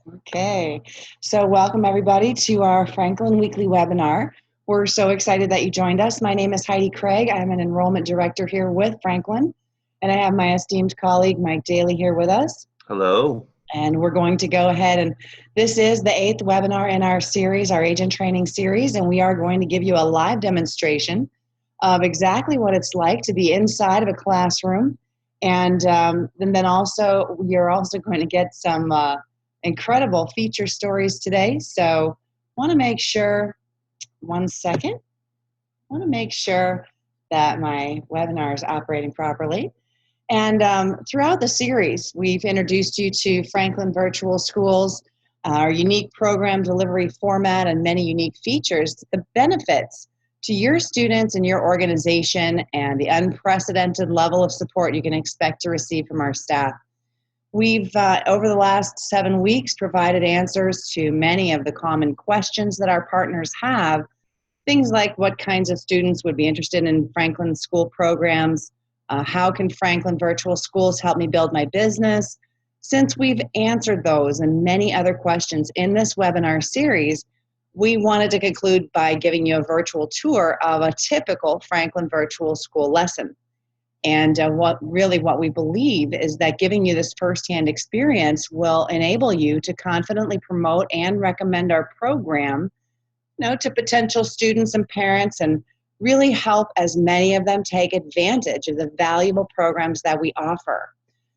Okay, so welcome everybody to our Franklin Weekly webinar. We're so excited that you joined us. My name is Heidi Craig. I'm an enrollment director here with Franklin, and I have my esteemed colleague Mike Daly here with us. Hello. And we're going to go ahead, and this is the 8th webinar in our series, our agent training series, and we are going to give you a live demonstration of exactly what it's like to be inside of a classroom. And then also, you're also going to get some incredible feature stories today. So want to make sure, one second, want to make sure that my webinar is operating properly. And throughout the series, we've introduced you to Franklin Virtual Schools, our unique program delivery format, and many unique features, the benefits to your students and your organization, and the unprecedented level of support you can expect to receive from our staff. We've, over the last 7 weeks, provided answers to many of the common questions that our partners have. Things like what kinds of students would be interested in Franklin school programs, how can Franklin Virtual Schools help me build my business? Since we've answered those and many other questions in this webinar series, we wanted to conclude by giving you a virtual tour of a typical Franklin Virtual School lesson. And what we believe is that giving you this firsthand experience will enable you to confidently promote and recommend our program, to potential students and parents, and really help as many of them take advantage of the valuable programs that we offer.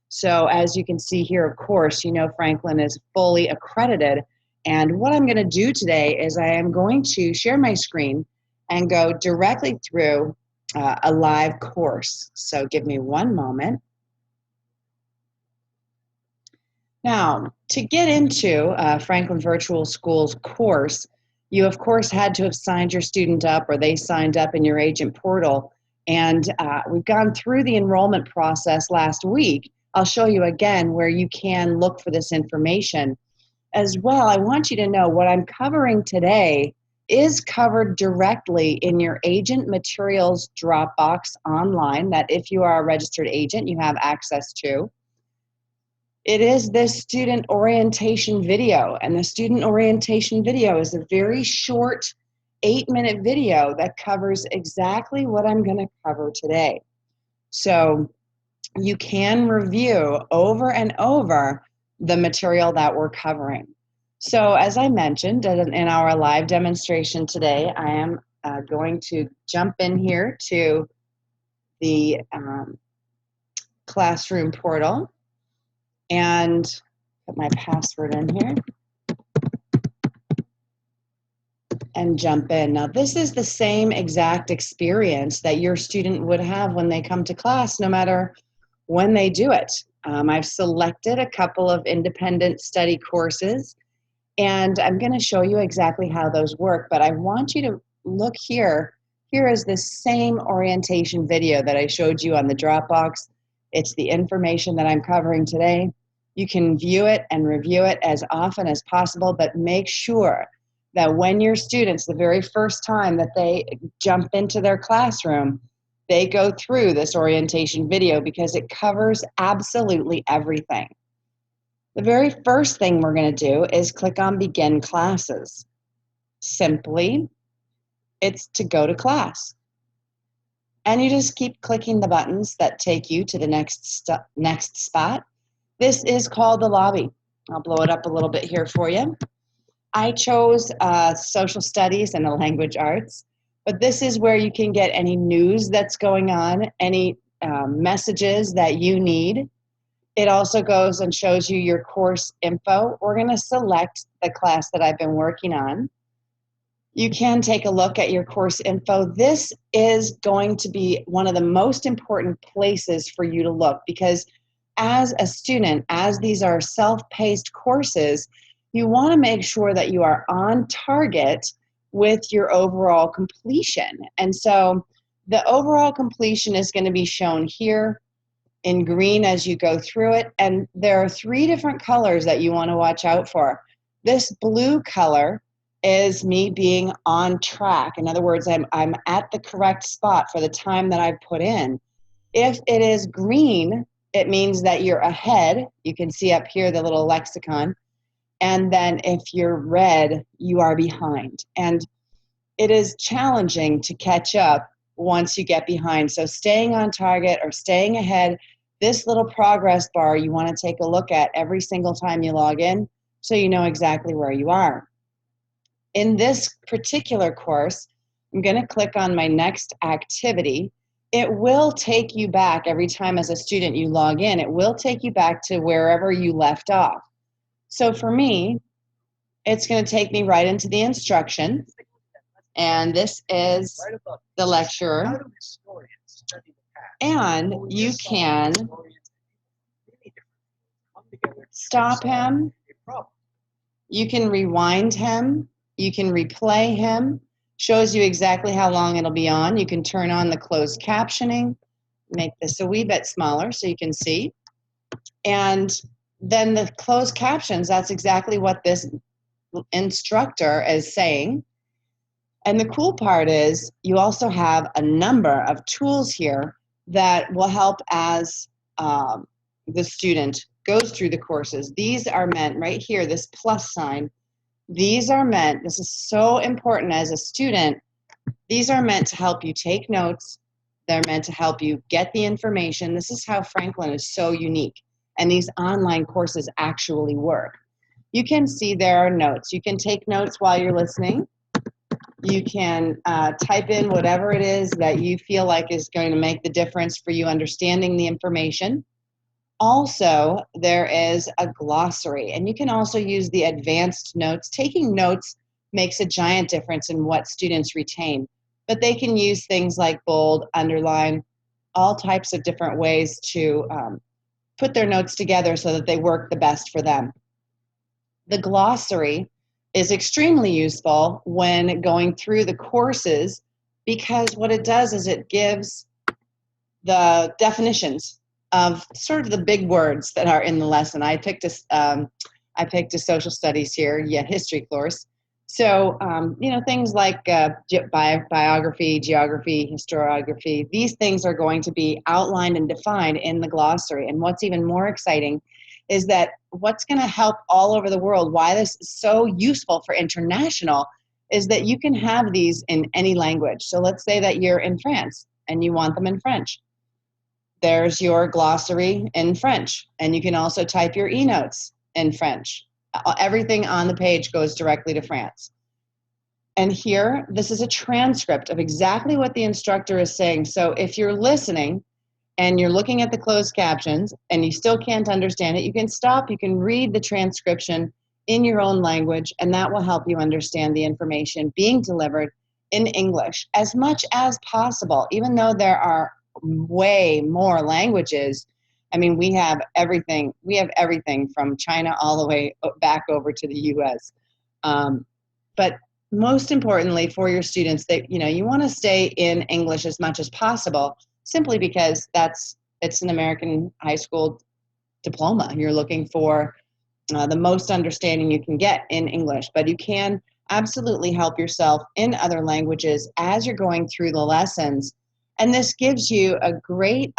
So as you can see here, of course, Franklin is fully accredited. And what I'm going to do today is I am going to share my screen and go directly through a live course. So give me one moment. Now, to get into Franklin Virtual Schools course, you of course had to have signed your student up, or they signed up in your agent portal. And we've gone through the enrollment process last week. I'll show you again where you can look for this information. As well, I want you to know what I'm covering today is covered directly in your agent materials Dropbox online, that if you are a registered agent, you have access to. It is this student orientation video, and the student orientation video is a very short 8-minute video that covers exactly what I'm going to cover today. So you can review over and over the material that we're covering. So as I mentioned in our live demonstration today, I am going to jump in here to the classroom portal and put my password in here and jump in. Now this is the same exact experience that your student would have when they come to class, no matter when they do it. I've selected a couple of independent study courses, and I'm going to show you exactly how those work, but I want you to look here. Here is the same orientation video that I showed you on the Dropbox. It's the information that I'm covering today. You can view it and review it as often as possible, but make sure that when your students, the very first time that they jump into their classroom, they go through this orientation video, because it covers absolutely everything. The very first thing we're going to do is click on Begin Classes. Simply, it's to go to class. And you just keep clicking the buttons that take you to the next spot. This is called the lobby. I'll blow it up a little bit here for you. I chose social studies and the language arts, but this is where you can get any news that's going on, any messages that you need. It also goes and shows you your course info. We're going to select the class that I've been working on. You can take a look at your course info. This is going to be one of the most important places for you to look, because as a student, as these are self-paced courses, you want to make sure that you are on target with your overall completion. And so the overall completion is going to be shown here in green as you go through it. And there are 3 different colors that you want to watch out for. This blue color is me being on track. In other words, I'm at the correct spot for the time that I've put in. If it is green, it means that you're ahead. You can see up here the little lexicon. And then if you're red, you are behind. And it is challenging to catch up once you get behind. So staying on target or staying ahead, this little progress bar you want to take a look at every single time you log in so you know exactly where you are. In this particular course, I'm going to click on my next activity. It will take you back every time as a student you log in. It will take you back to wherever you left off. So for me, it's going to take me right into the instruction. And this is the lecturer. And you can stop him. You can rewind him. You can replay him. Shows you exactly how long it'll be on. You can turn on the closed captioning. Make this a wee bit smaller so you can see. And then the closed captions, that's exactly what this instructor is saying. And the cool part is you also have a number of tools here that will help as the student goes through the courses. These are meant right here, this plus sign. These are meant, this is so important as a student, these are meant to help you take notes. They're meant to help you get the information. This is how Franklin is so unique. And these online courses actually work. You can see there are notes. You can take notes while you're listening. You can type in whatever it is that you feel like is going to make the difference for you understanding the information. Also, there is a glossary, and you can also use the advanced notes. Taking notes makes a giant difference in what students retain, but they can use things like bold, underline, all types of different ways to put their notes together so that they work the best for them. The glossary is extremely useful when going through the courses because what it does is it gives the definitions of sort of the big words that are in the lesson. I picked a social studies here, history course. So, things like biography, geography, historiography, these things are going to be outlined and defined in the glossary. And what's even more exciting is that what's going to help all over the world, why this is so useful for international, is that you can have these in any language. So let's say that you're in France and you want them in French. There's your glossary in French, and you can also type your e-notes in French. Everything on the page goes directly to France. And here, this is a transcript of exactly what the instructor is saying. So if you're listening and you're looking at the closed captions and you still can't understand it, you can stop, you can read the transcription in your own language, and that will help you understand the information being delivered in English as much as possible, even though there are way more languages. I mean, we have everything from China all the way back over to the US. But most importantly for your students, that you want to stay in English as much as possible, simply because it's an American high school diploma. You're looking for the most understanding you can get in English, but you can absolutely help yourself in other languages as you're going through the lessons. And this gives you a great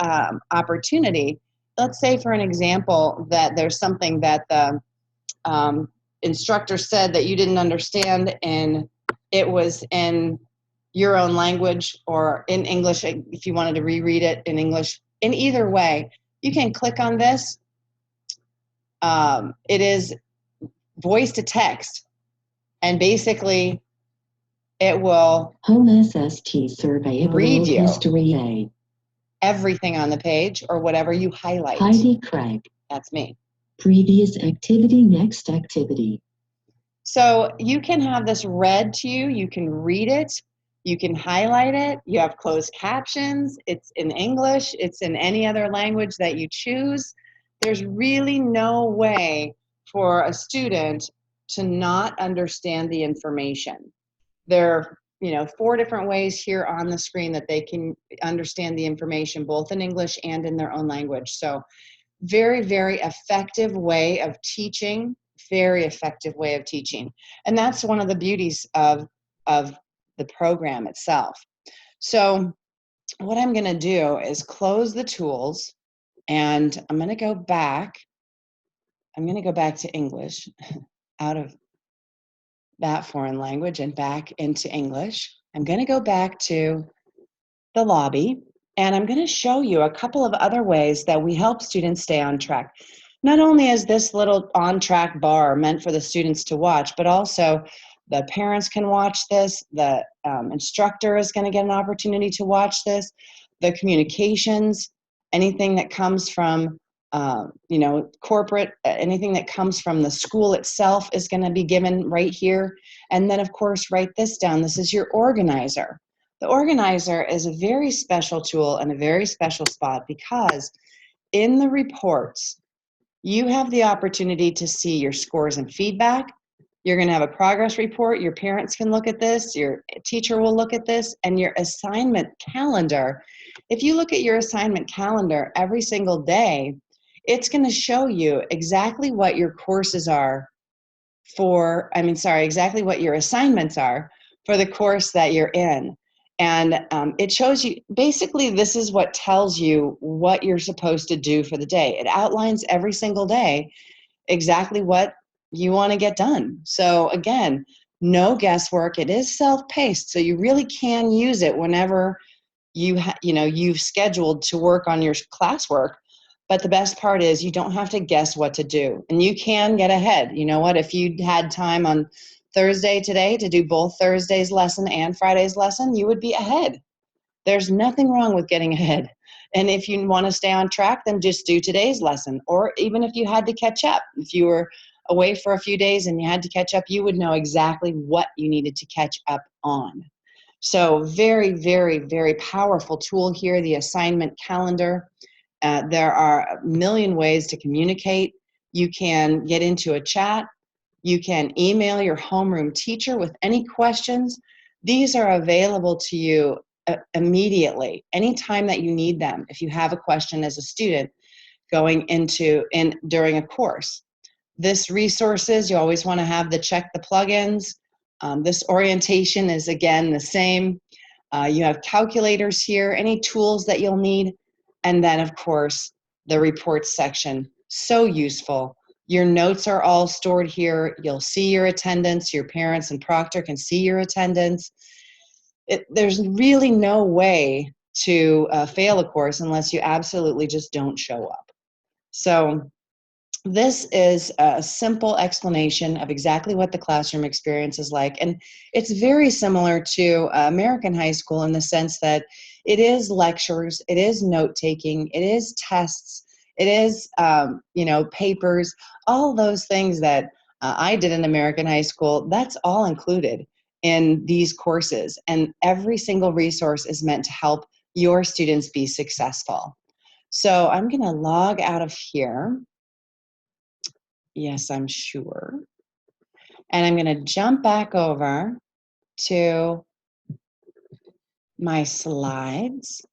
opportunity. Let's say, for an example, that there's something that the instructor said that you didn't understand, and it was in your own language or in English, if you wanted to reread it in English. In either way, you can click on this. It is voice to text, and basically it will Home SST survey read you history A. everything on the page or whatever you highlight. Heidi Craig. That's me. Previous activity, next activity. So you can have this read to you. You can read it. You can highlight it. You have closed captions. It's in English. It's in any other language that you choose. There's really no way for a student to not understand the information. There are 4 different ways here on the screen that they can understand the information, both in English and in their own language. So very, very effective way of teaching, very effective way of teaching. And that's one of the beauties of the program itself. So what I'm going to do is close the tools, and I'm going to go back. I'm going to go back to English. out of that foreign language and back into English. I'm going to go back to the lobby, and I'm going to show you a couple of other ways that we help students stay on track. Not only is this little on-track bar meant for the students to watch, but also the parents can watch this, the instructor is going to get an opportunity to watch this, the communications, anything that comes from corporate, anything that comes from the school itself is going to be given right here. And then, of course, write this down. This is your organizer. The organizer is a very special tool and a very special spot because in the reports, you have the opportunity to see your scores and feedback. You're going to have a progress report. Your parents can look at this. Your teacher will look at this. And your assignment calendar. If you look at your assignment calendar every single day, it's going to show you exactly what your courses are exactly what your assignments are for the course that you're in. And it shows you, basically, this is what tells you what you're supposed to do for the day. It outlines every single day exactly what you want to get done. So again, no guesswork. It is self-paced, so you really can use it whenever you've scheduled to work on your classwork. But the best part is you don't have to guess what to do, and you can get ahead. You know what? If you had time on Thursday today to do both Thursday's lesson and Friday's lesson, you would be ahead. There's nothing wrong with getting ahead. And if you want to stay on track, then just do today's lesson. Or even if you had to catch up, if you were away for a few days and you had to catch up, you would know exactly what you needed to catch up on. So very, very, very powerful tool here, the assignment calendar. There are a million ways to communicate. You can get into a chat. You can email your homeroom teacher with any questions. These are available to you immediately, anytime that you need them. If you have a question as a student during a course. This resources, you always want to have check the plugins. This orientation is again the same. You have calculators here, any tools that you'll need. And then, of course, the reports section, so useful. Your notes are all stored here. You'll see your attendance. Your parents and proctor can see your attendance. There's really no way to fail a course unless you absolutely just don't show up. So this is a simple explanation of exactly what the classroom experience is like. And it's very similar to American high school in the sense that it is lectures, it is note-taking, it is tests, it is, papers, all those things that I did in American high school. That's all included in these courses. And every single resource is meant to help your students be successful. So I'm going to log out of here. Yes, I'm sure. And I'm going to jump back over to my slides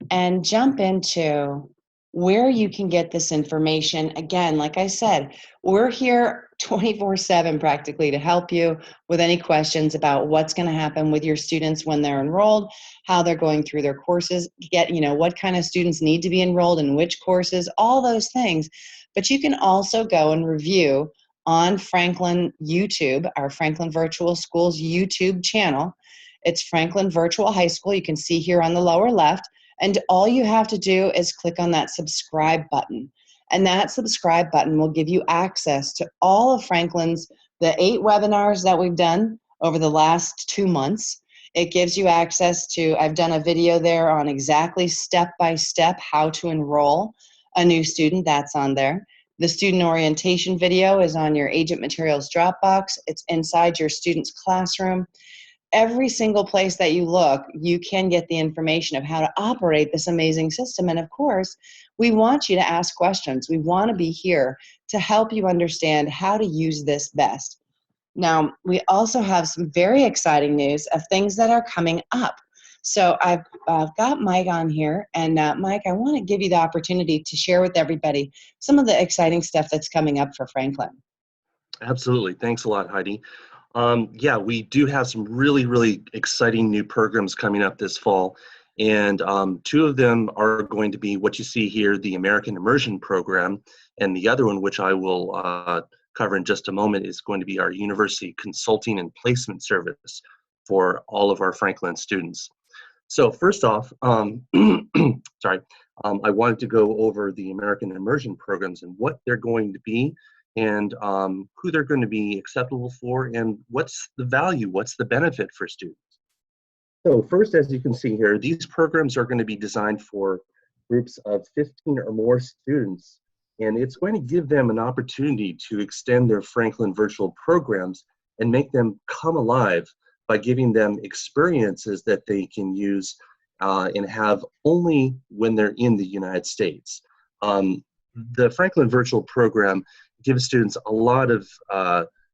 and jump into where you can get this information. Again, like I said, we're here 24/7 practically to help you with any questions about what's going to happen with your students when they're enrolled, how they're going through their courses, what kind of students need to be enrolled in which courses, all those things. But you can also go and review on Franklin YouTube, our Franklin Virtual Schools YouTube channel. It's Franklin Virtual High School. You can see here on the lower left. And all you have to do is click on that subscribe button. And that subscribe button will give you access to all of Franklin's, the 8 webinars that we've done over the last 2 months. It gives you access to, I've done a video there on exactly step-by-step how to enroll a new student. That's on there. The student orientation video is on your Agent Materials Dropbox. It's inside your student's classroom. Every single place that you look, you can get the information of how to operate this amazing system. And of course, we want you to ask questions. We want to be here to help you understand how to use this best. Now, we also have some very exciting news of things that are coming up. So I've got Mike on here, and Mike, I want to give you the opportunity to share with everybody some of the exciting stuff that's coming up for Franklin. Absolutely. Thanks a lot, Heidi. Yeah, we do have some really, really exciting new programs coming up this fall. And 2 of them are going to be what you see here, the American Immersion Program, and the other one, which I will cover in just a moment is going to be our University Consulting and Placement Service for all of our Franklin students. So first off, sorry, I wanted to go over the American Immersion programs and what they're going to be, and who they're going to be acceptable for, and what's the value, what's the benefit for students. So first, as you can see here, these programs are going to be designed for groups of 15 or more students, and it's going to give them an opportunity to extend their Franklin virtual programs and make them come alive by giving them experiences that they can use and have only when they're in the United States. The Franklin virtual program gives students a lot of,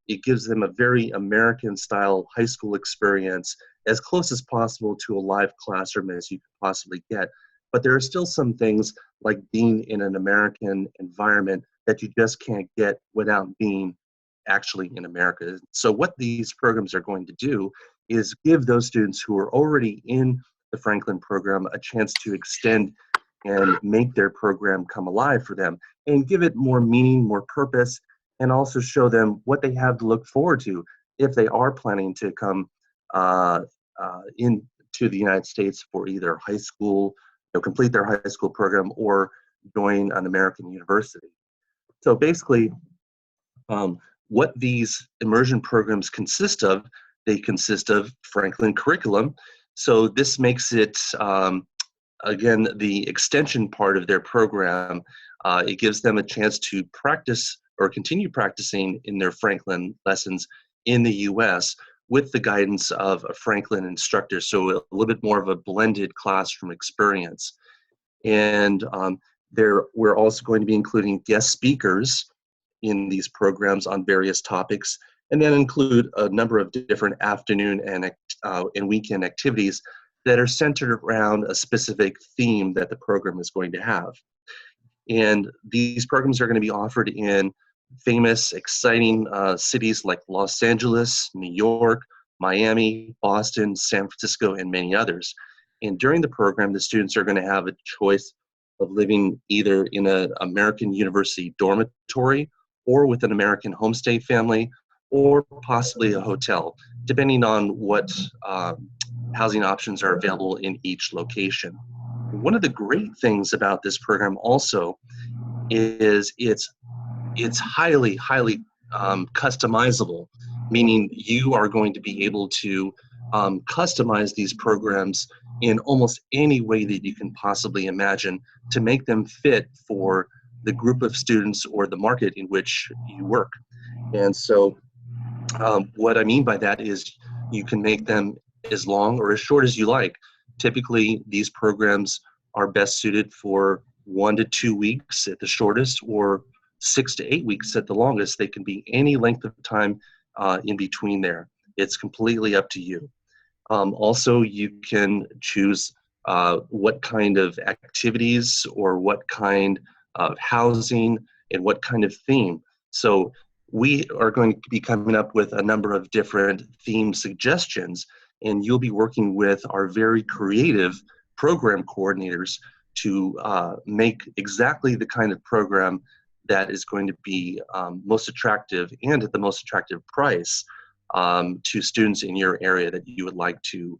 it gives them a very American style high school experience, as close as possible to a live classroom as you could possibly get. But there are still some things like being in an American environment that you just can't get without being actually in America. So what these programs are going to do is give those students who are already in the Franklin program a chance to extend and make their program come alive for them and give it more meaning, more purpose, and also show them what they have to look forward to if they are planning to come into the United States for either high school, complete their high school program, or join an American university. So basically, what these immersion programs consist of, they consist of Franklin curriculum. So this makes it, again, the extension part of their program. It gives them a chance to practice or continue practicing in their Franklin lessons in the US with the guidance of a Franklin instructor, so a little bit more of a blended classroom experience. And we're also going to be including guest speakers in these programs on various topics, and then include a number of different afternoon and weekend activities that are centered around a specific theme that the program is going to have. And these programs are going to be offered in famous, exciting cities like Los Angeles, New York, Miami, Boston, San Francisco, and many others. And during the program, the students are going to have a choice of living either in an American university dormitory or with an American homestay family, or possibly a hotel, depending on what housing options are available in each location. One of the great things about this program also is it's highly customizable, meaning you are going to be able to customize these programs in almost any way that you can possibly imagine to make them fit for the group of students or the market in which you work. And so what I mean by that is you can make them as long or as short as you like. Typically, these programs are best suited for 1 to 2 weeks at the shortest, or 6 to 8 weeks at the longest. They can be any length of time in between there. It's completely up to you. Also, you can choose what kind of activities or what kind of housing and what kind of theme. So we are going to be coming up with a number of different theme suggestions, and you'll be working with our very creative program coordinators to make exactly the kind of program that is going to be most attractive and at the most attractive price to students in your area that you would like to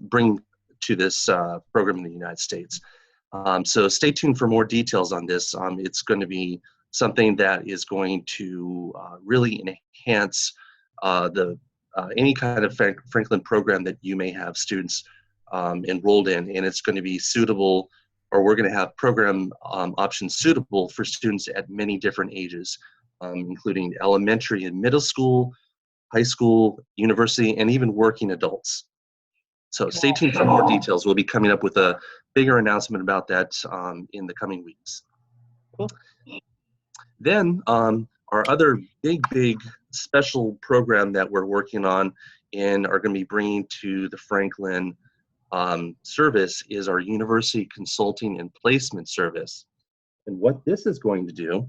bring to this program in the United States. So stay tuned for more details on this. It's going to be something that is going to really enhance any kind of Franklin program that you may have students enrolled in, and it's going to be suitable, or we're going to have program options suitable for students at many different ages, including elementary and middle school, high school, university, and even working adults. So stay tuned for more details. We'll be coming up with a bigger announcement about that in the coming weeks. Cool. Then our other big special program that we're working on and are going to be bringing to the Franklin service is our University Consulting and Placement Service. And what this is going to do,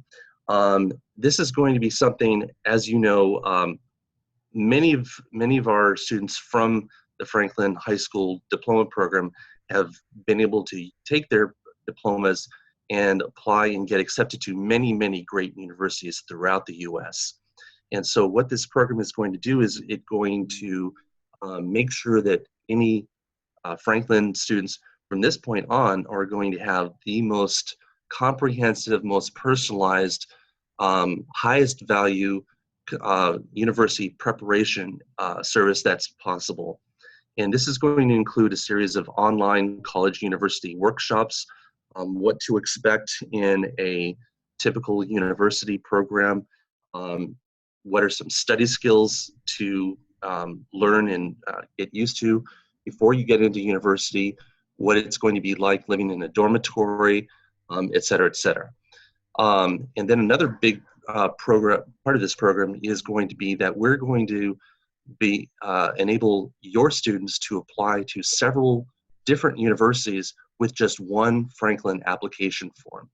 this is going to be something, as you know, many of our students from the Franklin High School Diploma Program have been able to take their diplomas and apply and get accepted to many, many great universities throughout the US. And so what this program is going to do is it's going to make sure that any Franklin students from this point on are going to have the most comprehensive, most personalized, highest value university preparation service that's possible. And this is going to include a series of online college university workshops, what to expect in a typical university program, what are some study skills to learn and get used to before you get into university, what it's going to be like living in a dormitory, et cetera, et cetera. And then another big part of this program is going to be that we're going to enable your students to apply to several different universities with just one Franklin application form.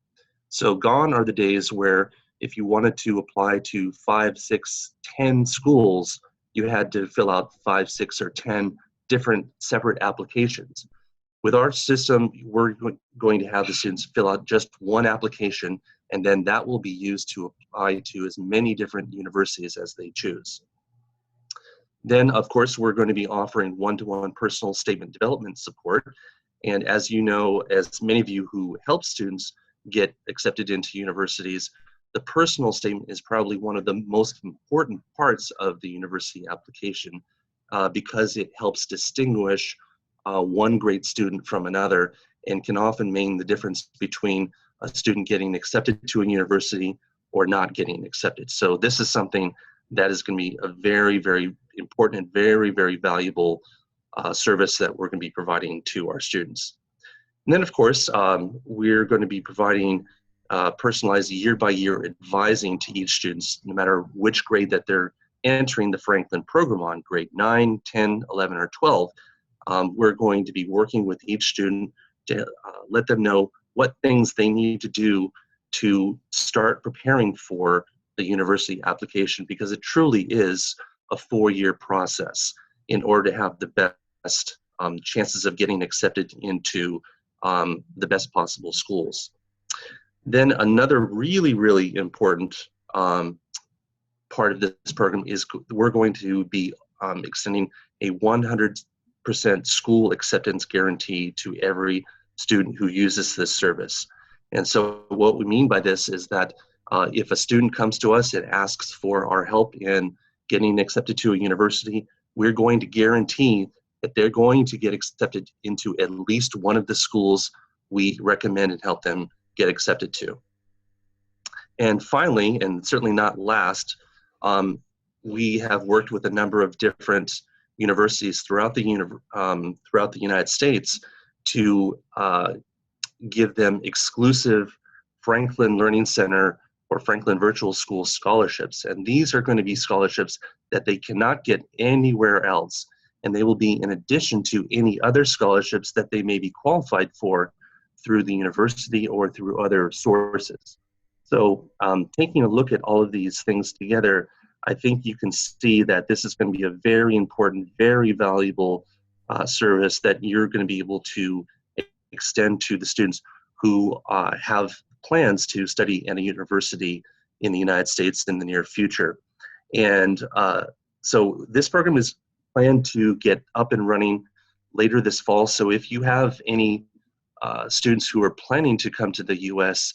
So gone are the days where if you wanted to apply to 5, 6, 10 schools, you had to fill out 5, 6, or 10 different separate applications. With our system, we're going to have the students fill out just one application, and then that will be used to apply to as many different universities as they choose. Then, of course, we're going to be offering one-to-one personal statement development support. And as you know, as many of you who help students get accepted into universities, the personal statement is probably one of the most important parts of the university application because it helps distinguish one great student from another and can often mean the difference between a student getting accepted to a university or not getting accepted. So this is something that is going to be a very, very important and very, very valuable service that we're going to be providing to our students. And then, of course, we're going to be providing personalized year-by-year advising to each student, no matter which grade that they're entering the Franklin program on, grade 9, 10, 11, or 12. We're going to be working with each student to let them know what things they need to do to start preparing for the university application, because it truly is a 4-year process in order to have the best chances of getting accepted into the best possible schools. Then another really, really important part of this program is we're going to be extending a 100% school acceptance guarantee to every student who uses this service. And so what we mean by this is that if a student comes to us and asks for our help in getting accepted to a university, we're going to guarantee that they're going to get accepted into at least one of the schools we recommend and help them get accepted to. And finally, and certainly not last, we have worked with a number of different universities throughout the United States to give them exclusive Franklin Learning Center or Franklin Virtual School scholarships. And these are going to be scholarships that they cannot get anywhere else. And they will be in addition to any other scholarships that they may be qualified for through the university or through other sources. So taking a look at all of these things together, I think you can see that this is going to be a very important, very valuable service that you're going to be able to extend to the students who have plans to study at a university in the United States in the near future. And so this program is planned to get up and running later this fall. So if you have any students who are planning to come to the U.S.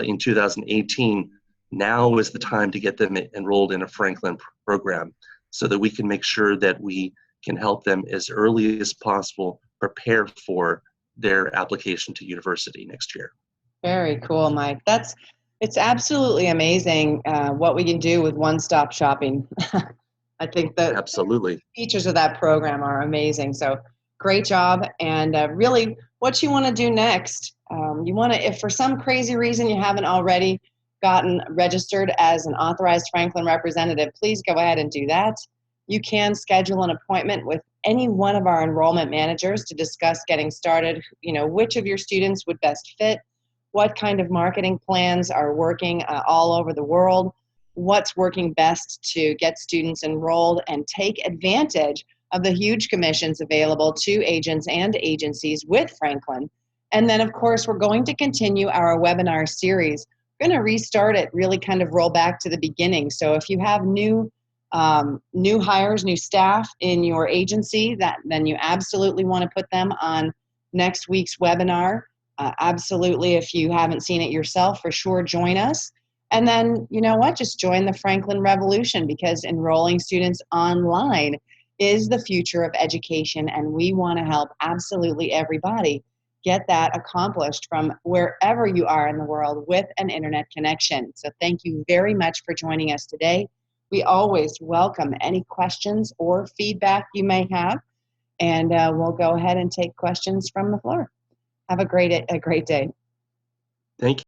In 2018, now is the time to get them enrolled in a Franklin program so that we can make sure that we can help them as early as possible prepare for their application to university next year. Very cool, Mike. It's absolutely amazing what we can do with one-stop shopping. I think the Absolutely. features of that program are amazing. So great job. And really what you want to do next, you want to, if for some crazy reason you haven't already gotten registered as an authorized Franklin representative, please go ahead and do that. You can schedule an appointment with any one of our enrollment managers to discuss getting started, which of your students would best fit, what kind of marketing plans are working all over the world, what's working best to get students enrolled, and take advantage of the huge commissions available to agents and agencies with Franklin And then, of course, we're going to continue our webinar series. We're going to restart it, really kind of roll back to the beginning. So if you have new hires, new staff in your agency, then you absolutely want to put them on next week's webinar. Absolutely, if you haven't seen it yourself, for sure, join us. And then, you know what, just join the Franklin Revolution, because enrolling students online is the future of education, and we want to help absolutely everybody get that accomplished from wherever you are in the world with an internet connection. So thank you very much for joining us today. We always welcome any questions or feedback you may have, and we'll go ahead and take questions from the floor. Have a great day. Thank you.